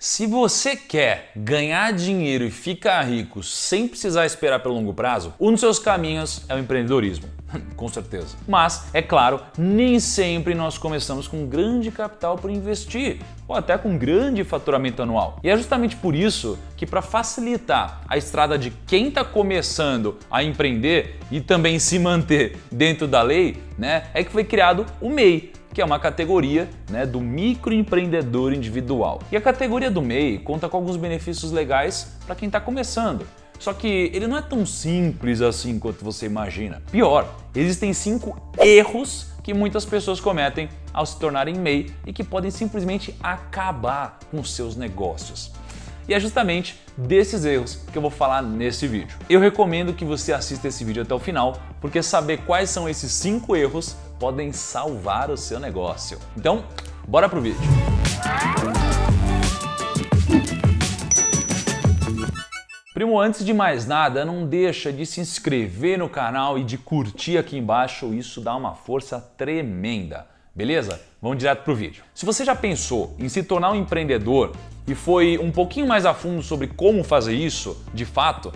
Se você quer ganhar dinheiro e ficar rico sem precisar esperar pelo longo prazo, um dos seus caminhos é o empreendedorismo, com certeza. Mas, é claro, nem sempre nós começamos com grande capital para investir, ou até com grande faturamento anual. E é justamente por isso que, para facilitar a estrada de quem está começando a empreender e também se manter dentro da lei, é que foi criado o MEI, que é uma categoria do microempreendedor individual. E a categoria do MEI conta com alguns benefícios legais para quem está começando. Só que ele não é tão simples assim quanto você imagina. Pior, existem 5 erros que muitas pessoas cometem ao se tornarem MEI e que podem simplesmente acabar com seus negócios. E é justamente desses erros que eu vou falar nesse vídeo. Eu recomendo que você assista esse vídeo até o final, porque saber quais são esses 5 erros podem salvar o seu negócio. Então, bora pro vídeo! Primo, antes de mais nada, não deixa de se inscrever no canal e de curtir aqui embaixo, isso dá uma força tremenda, beleza? Vamos direto pro vídeo. Se você já pensou em se tornar um empreendedor e foi um pouquinho mais a fundo sobre como fazer isso, de fato,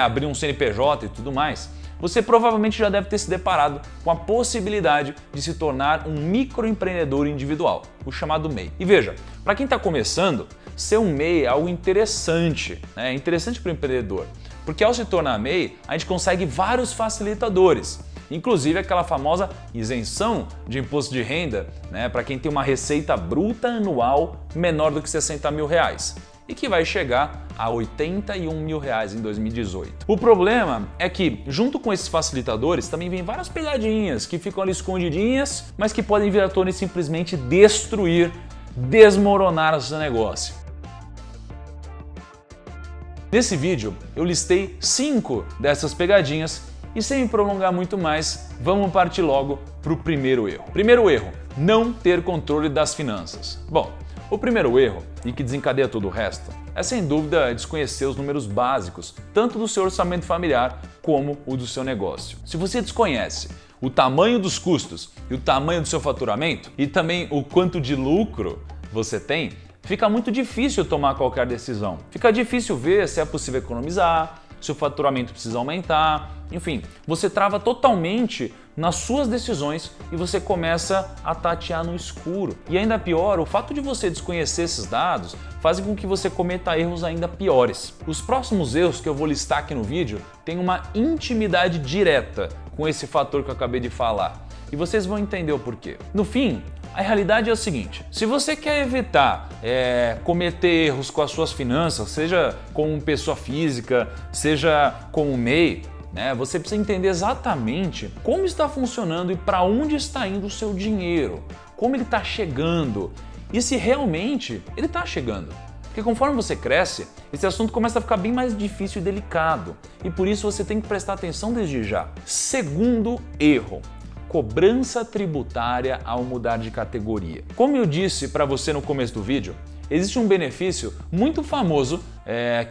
abrir um CNPJ e tudo mais, você provavelmente já deve ter se deparado com a possibilidade de se tornar um microempreendedor individual, o chamado MEI. E veja, para quem está começando, ser um MEI é algo interessante, é interessante para o empreendedor, porque ao se tornar MEI, a gente consegue vários facilitadores, inclusive aquela famosa isenção de imposto de renda, para quem tem uma receita bruta anual menor do que 60 mil reais. E que vai chegar a 81 mil reais em 2018. O problema é que, junto com esses facilitadores, também vem várias pegadinhas que ficam ali escondidinhas, mas que podem vir à tona e simplesmente destruir, desmoronar o seu negócio. Nesse vídeo, eu listei 5 dessas pegadinhas e, sem me prolongar muito mais, vamos partir logo para o primeiro erro. Primeiro erro, não ter controle das finanças. Bom, o primeiro erro, e que desencadeia todo o resto, é sem dúvida desconhecer os números básicos, tanto do seu orçamento familiar como o do seu negócio. Se você desconhece o tamanho dos custos e o tamanho do seu faturamento e também o quanto de lucro você tem, fica muito difícil tomar qualquer decisão. Fica difícil ver se é possível economizar, se o faturamento precisa aumentar, enfim, você trava totalmente nas suas decisões e você começa a tatear no escuro. E ainda pior, o fato de você desconhecer esses dados faz com que você cometa erros ainda piores. Os próximos erros que eu vou listar aqui no vídeo têm uma intimidade direta com esse fator que eu acabei de falar. E vocês vão entender o porquê. No fim, a realidade é o seguinte: se você quer evitar cometer erros com as suas finanças, seja como pessoa física, seja como MEI, você precisa entender exatamente como está funcionando e para onde está indo o seu dinheiro, como ele está chegando e se realmente ele está chegando. Porque conforme você cresce, esse assunto começa a ficar bem mais difícil e delicado e por isso você tem que prestar atenção desde já. Segundo erro: cobrança tributária ao mudar de categoria. Como eu disse para você no começo do vídeo, existe um benefício muito famoso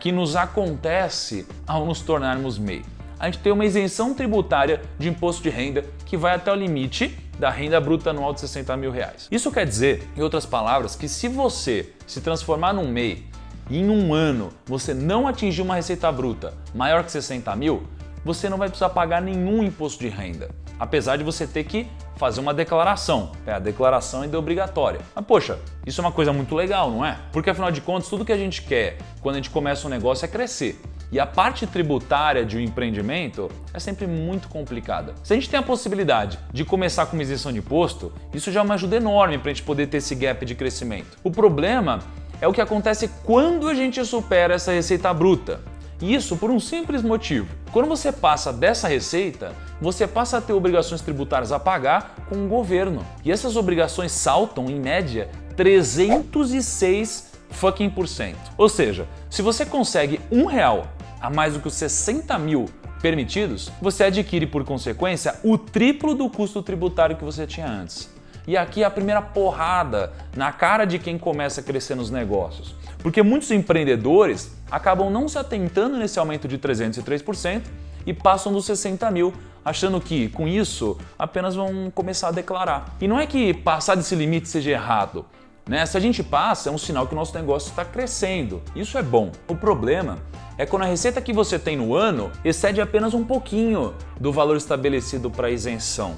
que nos acontece ao nos tornarmos MEI. A gente tem uma isenção tributária de imposto de renda que vai até o limite da renda bruta anual de 60 mil reais. Isso quer dizer, em outras palavras, que se você se transformar num MEI e em um ano você não atingir uma receita bruta maior que 60 mil, você não vai precisar pagar nenhum imposto de renda, apesar de você ter que fazer uma declaração. A declaração ainda é obrigatória. Mas poxa, isso é uma coisa muito legal, não é? Porque afinal de contas, tudo que a gente quer quando a gente começa um negócio é crescer. E a parte tributária de um empreendimento é sempre muito complicada. Se a gente tem a possibilidade de começar com uma isenção de imposto, isso já é uma ajuda enorme para a gente poder ter esse gap de crescimento. O problema é o que acontece quando a gente supera essa receita bruta. E isso por um simples motivo. Quando você passa dessa receita, você passa a ter obrigações tributárias a pagar com o governo. E essas obrigações saltam, em média, 306%. Ou seja, se você consegue R$1 a mais do que os 60 mil permitidos, você adquire, por consequência, o triplo do custo tributário que você tinha antes. E aqui é a primeira porrada na cara de quem começa a crescer nos negócios. Porque muitos empreendedores acabam não se atentando nesse aumento de 303% e passam dos 60 mil, achando que com isso apenas vão começar a declarar. E não é que passar desse limite seja errado. né? Se a gente passa, é um sinal que o nosso negócio está crescendo. Isso é bom. O problema é quando a receita que você tem no ano excede apenas um pouquinho do valor estabelecido para isenção.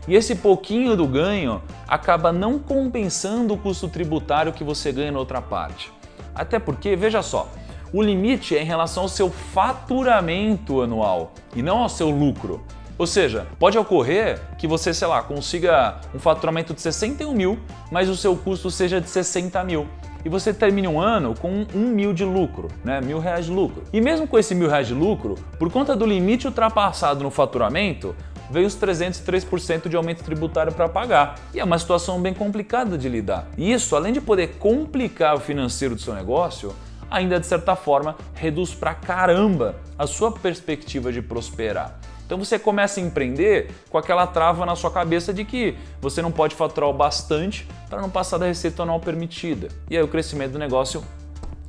E esse pouquinho do ganho acaba não compensando o custo tributário que você ganha na outra parte. Até porque, veja só, o limite é em relação ao seu faturamento anual e não ao seu lucro. Ou seja, pode ocorrer que você, sei lá, consiga um faturamento de 61 mil, mas o seu custo seja de 60 mil. E você termine um ano com 1 mil de lucro, né? R$1.000 de lucro. E mesmo com esse R$1.000 de lucro, por conta do limite ultrapassado no faturamento, veio os 303% de aumento tributário para pagar. E é uma situação bem complicada de lidar. E isso, além de poder complicar o financeiro do seu negócio, ainda de certa forma reduz pra caramba a sua perspectiva de prosperar. Então você começa a empreender com aquela trava na sua cabeça de que você não pode faturar o bastante para não passar da receita anual permitida. E aí o crescimento do negócio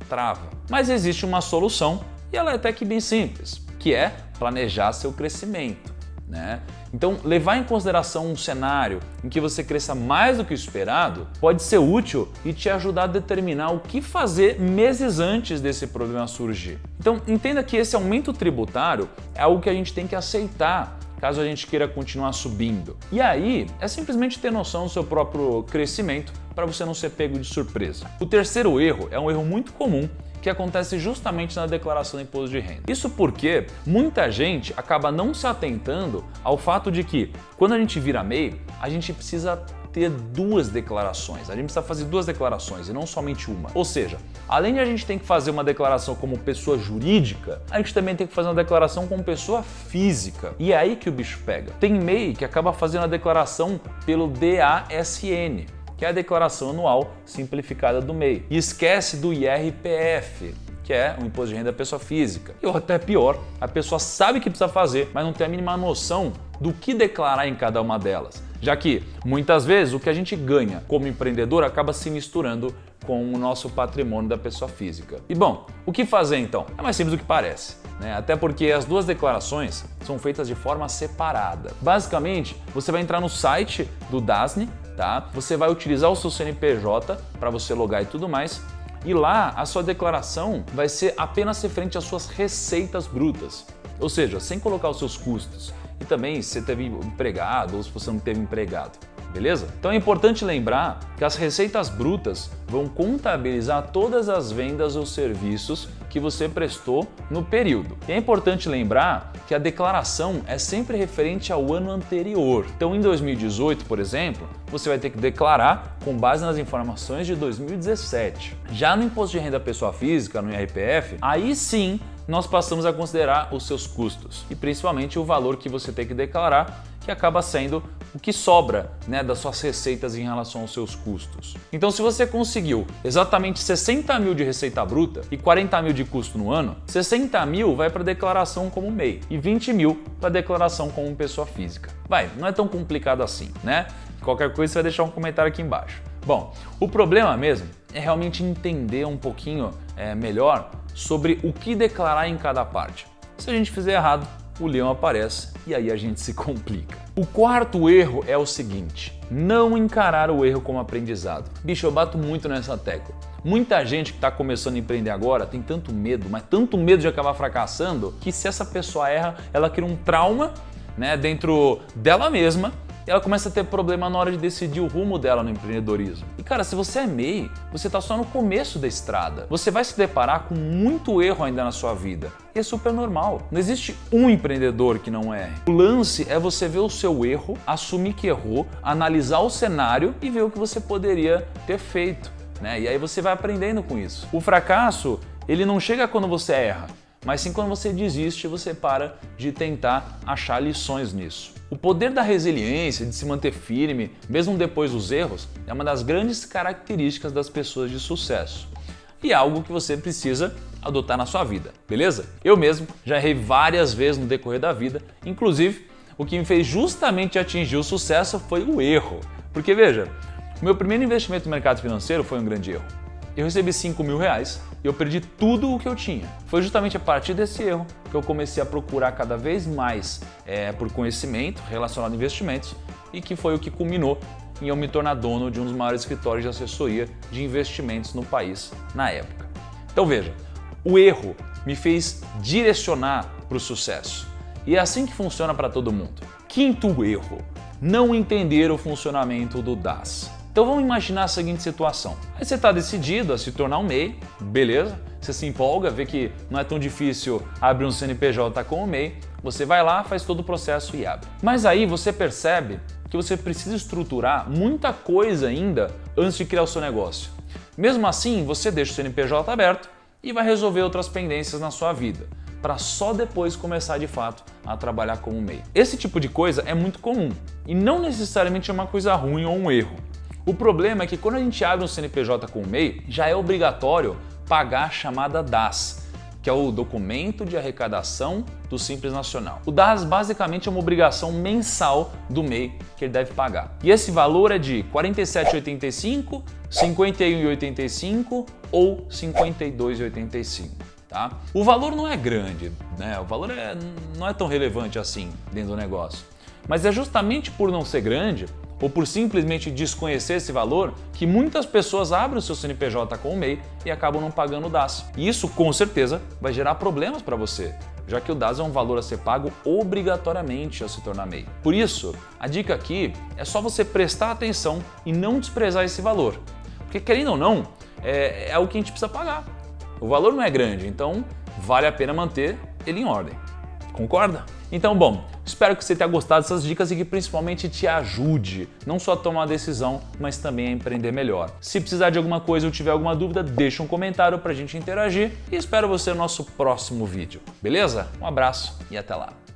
trava. Mas existe uma solução e ela é até que bem simples, que é planejar seu crescimento, né? Então, levar em consideração um cenário em que você cresça mais do que o esperado pode ser útil e te ajudar a determinar o que fazer meses antes desse problema surgir. Então, entenda que esse aumento tributário é algo que a gente tem que aceitar caso a gente queira continuar subindo. E aí, é simplesmente ter noção do seu próprio crescimento para você não ser pego de surpresa. O terceiro erro é um erro muito comum que acontece justamente na declaração do imposto de renda. Isso porque muita gente acaba não se atentando ao fato de que, quando a gente vira MEI, a gente precisa ter duas declarações. A gente precisa fazer duas declarações e não somente uma. Ou seja, além de a gente ter que fazer uma declaração como pessoa jurídica, a gente também tem que fazer uma declaração como pessoa física. E é aí que o bicho pega. Tem MEI que acaba fazendo a declaração pelo DASN, que é a Declaração Anual Simplificada do MEI. E esquece do IRPF, que é o Imposto de Renda da Pessoa Física. E ou até pior, a pessoa sabe que precisa fazer, mas não tem a mínima noção do que declarar em cada uma delas. Já que, muitas vezes, o que a gente ganha como empreendedor acaba se misturando com o nosso patrimônio da pessoa física. E bom, o que fazer então? É mais simples do que parece, né? Até porque as duas declarações são feitas de forma separada. Basicamente, você vai entrar no site do DASN, tá? Você vai utilizar o seu CNPJ para você logar e tudo mais. E lá a sua declaração vai ser apenas referente às suas receitas brutas, ou seja, sem colocar os seus custos. E também se você teve empregado ou se você não teve empregado, beleza? Então é importante lembrar que as receitas brutas vão contabilizar todas as vendas ou serviços que você prestou no período. E é importante lembrar que a declaração é sempre referente ao ano anterior. Então em 2018, por exemplo, você vai ter que declarar com base nas informações de 2017. Já no Imposto de Renda da Pessoa Física, no IRPF, aí sim nós passamos a considerar os seus custos e principalmente o valor que você tem que declarar, que acaba sendo o que sobra, né, das suas receitas em relação aos seus custos. Então, se você conseguiu exatamente 60 mil de receita bruta e 40 mil de custo no ano, 60 mil vai para a declaração como MEI e 20 mil para a declaração como pessoa física. Não é tão complicado assim, né? Qualquer coisa você vai deixar um comentário aqui embaixo. Bom, o problema mesmo é realmente entender um pouquinho melhor sobre o que declarar em cada parte. Se a gente fizer errado, o leão aparece e aí a gente se complica. O quarto erro é o seguinte: não encarar o erro como aprendizado. Bicho, eu bato muito nessa tecla. Muita gente que está começando a empreender agora tem tanto medo, mas tanto medo de acabar fracassando, que se essa pessoa erra, ela cria um trauma, né, dentro dela mesma. Ela começa a ter problema na hora de decidir o rumo dela no empreendedorismo. E cara, se você é MEI, você está só no começo da estrada. Você vai se deparar com muito erro ainda na sua vida. E é super normal. Não existe um empreendedor que não erre. O lance é você ver o seu erro, assumir que errou, analisar o cenário e ver o que você poderia ter feito, né? E aí você vai aprendendo com isso. O fracasso, ele não chega quando você erra, mas sim quando você desiste, você para de tentar achar lições nisso. O poder da resiliência, de se manter firme, mesmo depois dos erros, é uma das grandes características das pessoas de sucesso. E é algo que você precisa adotar na sua vida, beleza? Eu mesmo já errei várias vezes no decorrer da vida, inclusive o que me fez justamente atingir o sucesso foi o erro. Porque veja, o meu primeiro investimento no mercado financeiro foi um grande erro. Eu recebi R$5.000 e eu perdi tudo o que eu tinha. Foi justamente a partir desse erro que eu comecei a procurar cada vez mais por conhecimento relacionado a investimentos e que foi o que culminou em eu me tornar dono de um dos maiores escritórios de assessoria de investimentos no país na época. Então veja, o erro me fez direcionar para o sucesso. E é assim que funciona para todo mundo. Quinto erro, não entender o funcionamento do DAS. Então vamos imaginar a seguinte situação. Aí você está decidido a se tornar um MEI, beleza? Você se empolga, vê que não é tão difícil abrir um CNPJ com o MEI, você vai lá, faz todo o processo e abre. Mas aí você percebe que você precisa estruturar muita coisa ainda antes de criar o seu negócio. Mesmo assim, você deixa o CNPJ aberto e vai resolver outras pendências na sua vida, para só depois começar de fato a trabalhar como MEI. Esse tipo de coisa é muito comum e não necessariamente é uma coisa ruim ou um erro. O problema é que quando a gente abre um CNPJ com o MEI, já é obrigatório pagar a chamada DAS, que é o Documento de Arrecadação do Simples Nacional. O DAS basicamente é uma obrigação mensal do MEI que ele deve pagar. E esse valor é de R$ 47,85, R$ 51,85 ou R$ 52,85. Tá? O valor não é grande, né? O valor não é tão relevante assim dentro do negócio. Mas é justamente por não ser grande ou por simplesmente desconhecer esse valor que muitas pessoas abrem o seu CNPJ com o MEI e acabam não pagando o DAS. E isso com certeza vai gerar problemas para você, já que o DAS é um valor a ser pago obrigatoriamente ao se tornar MEI. Por isso, a dica aqui é só você prestar atenção e não desprezar esse valor. Porque querendo ou não, é o que a gente precisa pagar. O valor não é grande, então vale a pena manter ele em ordem. Concorda? Então, bom, espero que você tenha gostado dessas dicas e que principalmente te ajude não só a tomar uma decisão, mas também a empreender melhor. Se precisar de alguma coisa ou tiver alguma dúvida, deixa um comentário pra gente interagir e espero você no nosso próximo vídeo. Beleza? Um abraço e até lá!